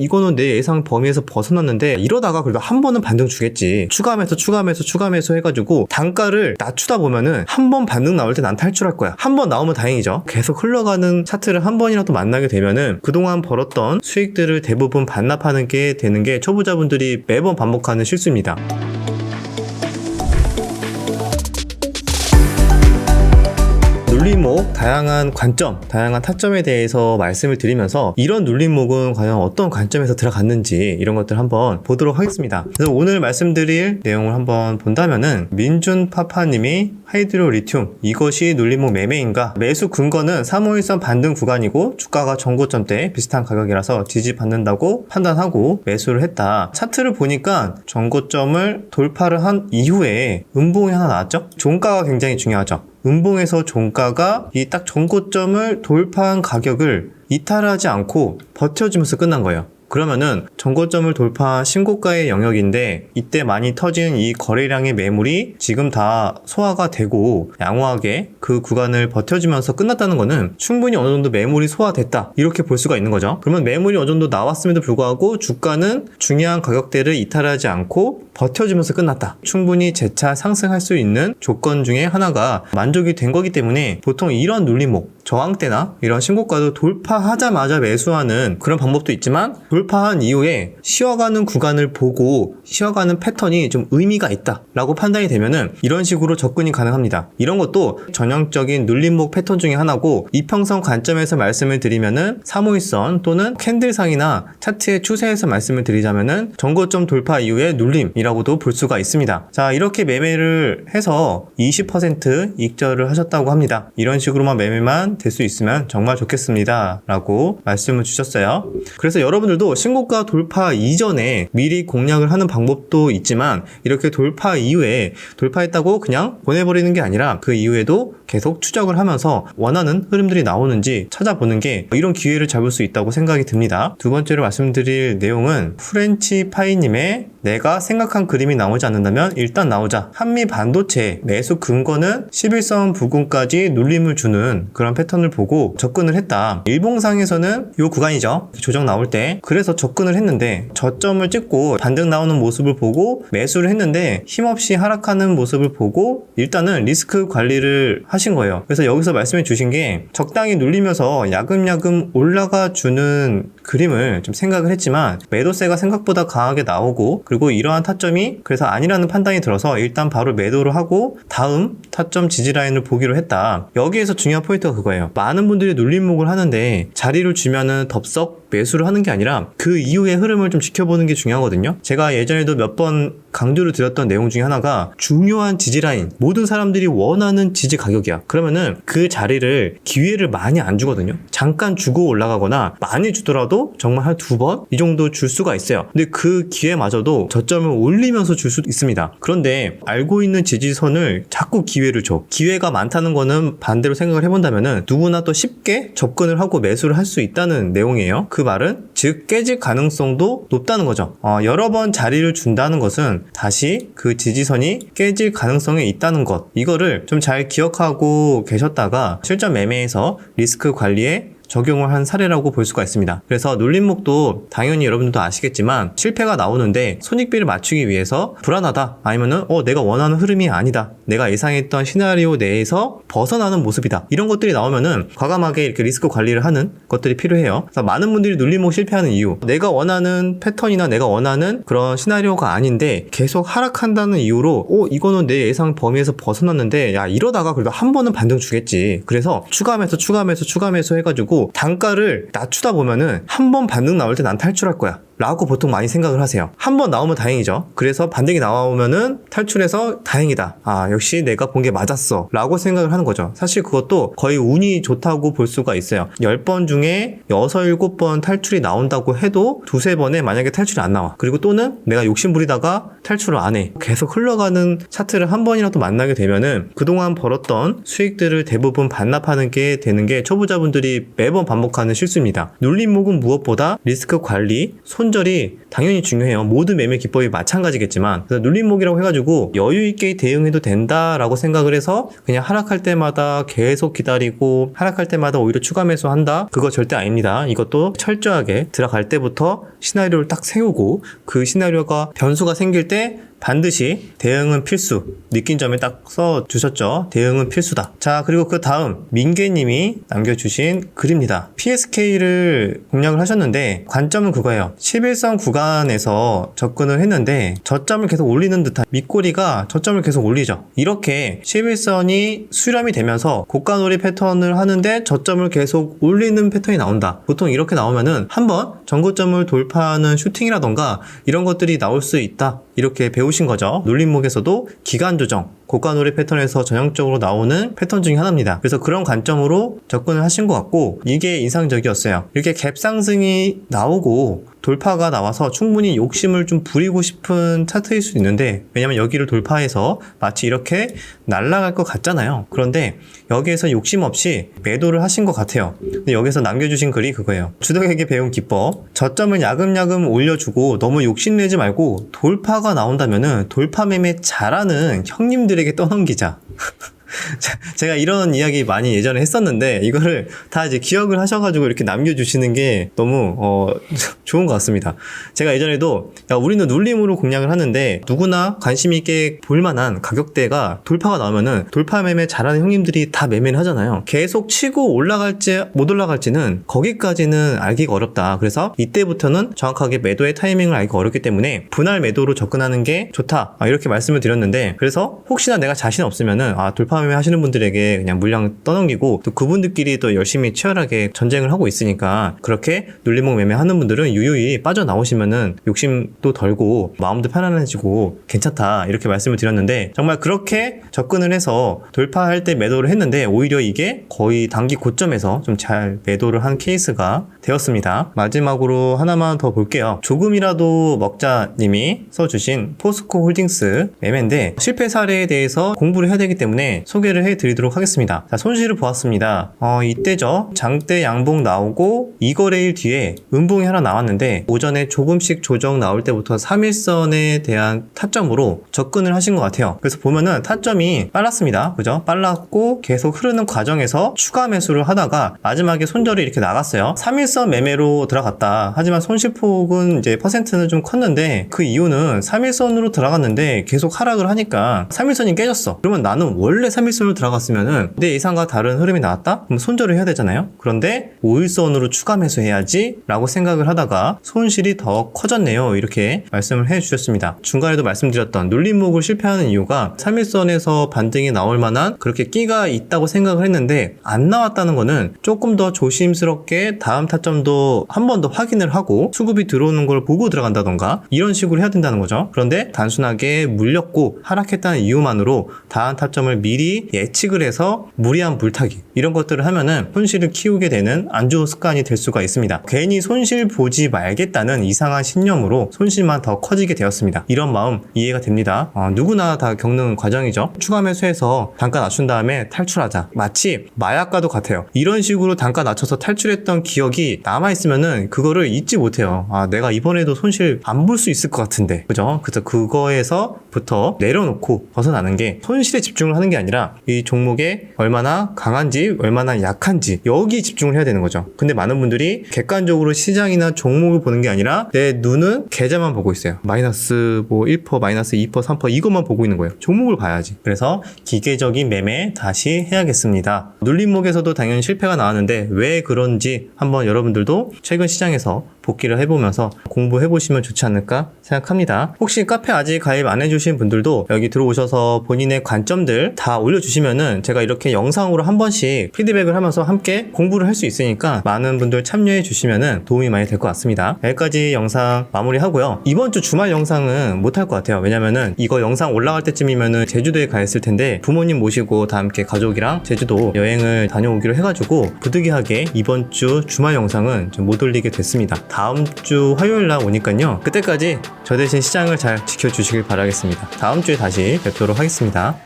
이거는 내 예상 범위에서 벗어났는데 이러다가 그래도 한 번은 반등 주겠지. 추가 매수 해가지고 단가를 낮추다 보면은 한 번 반등 나올 때 난 탈출할 거야. 한 번 나오면 다행이죠. 계속 흘러가는 차트를 한 번이라도 만나게 되면은 그동안 벌었던 수익들을 대부분 반납하는 게 되는 게 초보자분들이 매번 반복하는 실수입니다. 눌림목, 다양한 관점, 다양한 타점에 대해서 말씀을 드리면서 이런 눌림목은 과연 어떤 관점에서 들어갔는지 이런 것들 한번 보도록 하겠습니다. 그래서 오늘 말씀드릴 내용을 한번 본다면은 민준파파님이 하이드로 리튬 이것이 눌림목 매매인가? 매수 근거는 351선 반등 구간이고 주가가 전고점 때 비슷한 가격이라서 지지받는다고 판단하고 매수를 했다. 차트를 보니까 전고점을 돌파를 한 이후에 음봉이 하나 나왔죠? 종가가 굉장히 중요하죠. 음봉에서 종가가 이 딱 전고점을 돌파한 가격을 이탈하지 않고 버텨주면서 끝난 거예요. 그러면은 전고점을 돌파한 신고가의 영역인데 이때 많이 터진 이 거래량의 매물이 지금 다 소화가 되고 양호하게 그 구간을 버텨주면서 끝났다는 거는 충분히 어느 정도 매물이 소화됐다 이렇게 볼 수가 있는 거죠. 그러면 매물이 어느 정도 나왔음에도 불구하고 주가는 중요한 가격대를 이탈하지 않고 버텨주면서 끝났다. 충분히 재차 상승할 수 있는 조건 중에 하나가 만족이 된 거기 때문에 보통 이런 눌림목, 저항대나 이런 신고가도 돌파하자마자 매수하는 그런 방법도 있지만 돌파한 이후에 쉬어가는 구간을 보고 쉬어가는 패턴이 좀 의미가 있다 라고 판단이 되면은 이런 식으로 접근이 가능합니다. 이런 것도 전형적인 눌림목 패턴 중에 하나고 이평선 관점에서 말씀을 드리면은 351선 또는 캔들상이나 차트의 추세에서 말씀을 드리자면은 전고점 돌파 이후에 눌림이라고도 볼 수가 있습니다. 자, 이렇게 매매를 해서 20% 익절을 하셨다고 합니다. 이런 식으로만 매매만 될 수 있으면 정말 좋겠습니다 라고 말씀을 주셨어요. 그래서 여러분들도 신고가 돌파 이전에 미리 공략을 하는 방법도 있지만 이렇게 돌파 이후에 돌파했다고 그냥 보내버리는 게 아니라 그 이후에도 계속 추적을 하면서 원하는 흐름들이 나오는지 찾아보는 게 이런 기회를 잡을 수 있다고 생각이 듭니다. 두 번째로 말씀드릴 내용은 프렌치 파이님의 내가 생각한 그림이 나오지 않는다면 일단 나오자. 한미 반도체 매수 근거는 11선 부근까지 눌림을 주는 그런 패턴을 보고 접근을 했다. 일봉상에서는 이 구간이죠. 조정 나올 때. 그래서 접근을 했는데 저점을 찍고 반등 나오는 모습을 보고 매수를 했는데 힘없이 하락하는 모습을 보고 일단은 리스크 관리를 하신 거예요. 그래서 여기서 말씀해 주신 게 적당히 눌리면서 야금야금 올라가 주는 그림을 좀 생각을 했지만 매도세가 생각보다 강하게 나오고 그리고 이러한 타점이 그래서 아니라는 판단이 들어서 일단 바로 매도를 하고 다음 타점 지지라인을 보기로 했다. 여기에서 중요한 포인트가 그거예요. 많은 분들이 눌림목을 하는데 자리를 주면은 덥석 매수를 하는 게 아니라 그 이후의 흐름을 좀 지켜보는 게 중요하거든요. 제가 예전에도 몇 번 강조를 드렸던 내용 중에 하나가 중요한 지지라인, 모든 사람들이 원하는 지지 가격이야. 그러면은 그 자리를 기회를 많이 안 주거든요. 잠깐 주고 올라가거나 많이 주더라도 정말 한 2번 이 정도 줄 수가 있어요. 근데 그 기회마저도 저점을 올리면서 줄 수도 있습니다. 그런데 알고 있는 지지선을 자꾸 기회를 줘. 기회가 많다는 거는 반대로 생각을 해본다면은 누구나 또 쉽게 접근을 하고 매수를 할 수 있다는 내용이에요. 그 말은 즉 깨질 가능성도 높다는 거죠. 여러 번 자리를 준다는 것은 다시 그 지지선이 깨질 가능성이 있다는 것, 이거를 좀 잘 기억하고 계셨다가 실전 매매에서 리스크 관리에 적용을 한 사례라고 볼 수가 있습니다. 그래서 눌림목도 당연히 여러분들도 아시겠지만 실패가 나오는데 손익비를 맞추기 위해서 불안하다 아니면은 내가 원하는 흐름이 아니다, 내가 예상했던 시나리오 내에서 벗어나는 모습이다, 이런 것들이 나오면은 과감하게 이렇게 리스크 관리를 하는 것들이 필요해요. 그래서 많은 분들이 눌림목 실패하는 이유, 내가 원하는 패턴이나 내가 원하는 그런 시나리오가 아닌데 계속 하락한다는 이유로 이거는 내 예상 범위에서 벗어났는데 야 이러다가 그래도 한 번은 반등 주겠지, 그래서 추가 매수 해가지고 단가를 낮추다 보면은 한 번 반등 나올 때 난 탈출할 거야 라고 보통 많이 생각을 하세요. 한 번 나오면 다행이죠. 그래서 반등이 나오면은 탈출해서 다행이다, 역시 내가 본 게 맞았어 라고 생각을 하는 거죠. 사실 그것도 거의 운이 좋다고 볼 수가 있어요. 10번 중에 6, 7번 탈출이 나온다고 해도 2, 3번에 만약에 탈출이 안 나와, 그리고 또는 내가 욕심부리다가 탈출을 안 해, 계속 흘러가는 차트를 한 번이라도 만나게 되면은 그동안 벌었던 수익들을 대부분 반납하는 게 되는 게 초보자분들이 매번 반복하는 실수입니다. 눌림목은 무엇보다 리스크 관리, 손절이 당연히 중요해요. 모든 매매 기법이 마찬가지겠지만, 그래서 눌림목이라고 해가지고 여유 있게 대응해도 된다라고 생각을 해서 그냥 하락할 때마다 계속 기다리고 하락할 때마다 오히려 추가 매수한다? 그거 절대 아닙니다. 이것도 철저하게 들어갈 때부터 시나리오를 딱 세우고 그 시나리오가 변수가 생길 때 반드시 대응은 필수, 느낀 점에 딱 써주셨죠. 대응은 필수다. 자, 그리고 그 다음 민계님이 남겨주신 글입니다. PSK를 공략을 하셨는데 관점은 그거예요. 11선 구간에서 접근을 했는데 저점을 계속 올리는 듯한, 밑꼬리가 저점을 계속 올리죠. 이렇게 11선이 수렴이 되면서 고가놀이 패턴을 하는데 저점을 계속 올리는 패턴이 나온다. 보통 이렇게 나오면은 한번 전고점을 돌파하는 슈팅이라던가 이런 것들이 나올 수 있다, 이렇게 배우신 거죠. 눌림목에서도 기간 조정, 고가놀이 패턴에서 전형적으로 나오는 패턴 중에 하나입니다. 그래서 그런 관점으로 접근을 하신 것 같고, 이게 인상적이었어요. 이렇게 갭 상승이 나오고 돌파가 나와서 충분히 욕심을 좀 부리고 싶은 차트일 수 있는데, 왜냐면 여기를 돌파해서 마치 이렇게 날아갈 것 같잖아요. 그런데 여기에서 욕심 없이 매도를 하신 것 같아요. 근데 여기서 남겨주신 글이 그거예요. 주덕에게 배운 기법. 저점을 야금야금 올려주고 너무 욕심내지 말고 돌파가 나온다면은 돌파 매매 잘하는 형님들에게 떠넘기자. 제가 이런 이야기 많이 예전에 했었는데 이거를 다 이제 기억을 하셔가지고 이렇게 남겨주시는 게 너무 좋은 것 같습니다. 제가 예전에도 우리는 눌림으로 공략을 하는데 누구나 관심 있게 볼만한 가격대가 돌파가 나오면은 돌파 매매 잘하는 형님들이 다 매매를 하잖아요. 계속 치고 올라갈지 못 올라갈지는 거기까지는 알기가 어렵다. 그래서 이때부터는 정확하게 매도의 타이밍을 알기가 어렵기 때문에 분할 매도로 접근하는 게 좋다, 이렇게 말씀을 드렸는데, 그래서 혹시나 내가 자신 없으면은 돌파 매매 하시는 분들에게 그냥 물량 떠넘기고, 또 그분들끼리 또 열심히 치열하게 전쟁을 하고 있으니까 그렇게 눌림목 매매하는 분들은 유유히 빠져나오시면은 욕심도 덜고 마음도 편안해지고 괜찮다, 이렇게 말씀을 드렸는데, 정말 그렇게 접근을 해서 돌파할 때 매도를 했는데 오히려 이게 거의 단기 고점에서 좀 잘 매도를 한 케이스가 되었습니다. 마지막으로 하나만 더 볼게요. 조금이라도 먹자님이 써주신 포스코 홀딩스 매매인데 실패 사례에 대해서 공부를 해야 되기 때문에 소개를 해드리도록 하겠습니다. 자, 손실을 보았습니다. 이때죠. 장대 양봉 나오고 2거래일 뒤에 음봉이 하나 나왔는데 오전에 조금씩 조정 나올 때부터 3일선에 대한 타점으로 접근을 하신 것 같아요. 그래서 보면은 타점이 빨랐습니다. 그죠? 빨랐고 계속 흐르는 과정에서 추가 매수를 하다가 마지막에 손절이 이렇게 나갔어요. 3일선 매매로 들어갔다. 하지만 손실폭은 이제 퍼센트는 좀 컸는데 그 이유는 3일선으로 들어갔는데 계속 하락을 하니까 3일선이 깨졌어. 그러면 나는 원래 3일선으로 들어갔으면은 내 예상과 다른 흐름이 나왔다? 그럼 손절을 해야 되잖아요. 그런데 5일선으로 추가 매수해야지 라고 생각을 하다가 손실이 더 커졌네요. 이렇게 말씀을 해주셨습니다. 중간에도 말씀드렸던 눌림목을 실패하는 이유가 3일선에서 반등이 나올 만한 그렇게 끼가 있다고 생각을 했는데 안 나왔다는 거는 조금 더 조심스럽게 다음 타점도 한 번 더 확인을 하고 수급이 들어오는 걸 보고 들어간다던가 이런 식으로 해야 된다는 거죠. 그런데 단순하게 물렸고 하락했다는 이유만으로 다음 타점을 미리 예측을 해서 무리한 물타기 이런 것들을 하면은 손실을 키우게 되는 안 좋은 습관이 될 수가 있습니다. 괜히 손실 보지 말겠다는 이상한 신념으로 손실만 더 커지게 되었습니다. 이런 마음 이해가 됩니다. 누구나 다 겪는 과정이죠. 추가 매수해서 단가 낮춘 다음에 탈출하자. 마치 마약과도 같아요. 이런 식으로 단가 낮춰서 탈출했던 기억이 남아있으면은 그거를 잊지 못해요. 내가 이번에도 손실 안 볼 수 있을 것 같은데. 그죠? 그래서 그거에서부터 내려놓고 벗어나는 게 손실에 집중을 하는 게 아니라 이 종목에 얼마나 강한지 얼마나 약한지 여기 집중을 해야 되는 거죠. 근데 많은 분들이 객관적으로 시장이나 종목을 보는 게 아니라 내 눈은 계좌만 보고 있어요. 마이너스 1%, 마이너스 2%, 3% 이것만 보고 있는 거예요. 종목을 봐야지. 그래서 기계적인 매매 다시 해야겠습니다. 눌림목에서도 당연히 실패가 나왔는데 왜 그런지 한번 여러분들도 최근 시장에서 복귀를 해보면서 공부해보시면 좋지 않을까 생각합니다. 혹시 카페 아직 가입 안 해주신 분들도 여기 들어오셔서 본인의 관점들 다 올려주시면은 제가 이렇게 영상으로 한 번씩 피드백을 하면서 함께 공부를 할 수 있으니까 많은 분들 참여해 주시면은 도움이 많이 될 것 같습니다. 여기까지 영상 마무리하고요. 이번 주 주말 영상은 못할 것 같아요. 왜냐면은 이거 영상 올라갈 때쯤이면은 제주도에 가 있을 텐데 부모님 모시고 다 함께 가족이랑 제주도 여행을 다녀오기로 해가지고 부득이하게 이번 주 주말 영상은 좀 못 올리게 됐습니다. 다음 주 화요일 날 오니까요. 그때까지 저 대신 시장을 잘 지켜주시길 바라겠습니다. 다음 주에 다시 뵙도록 하겠습니다.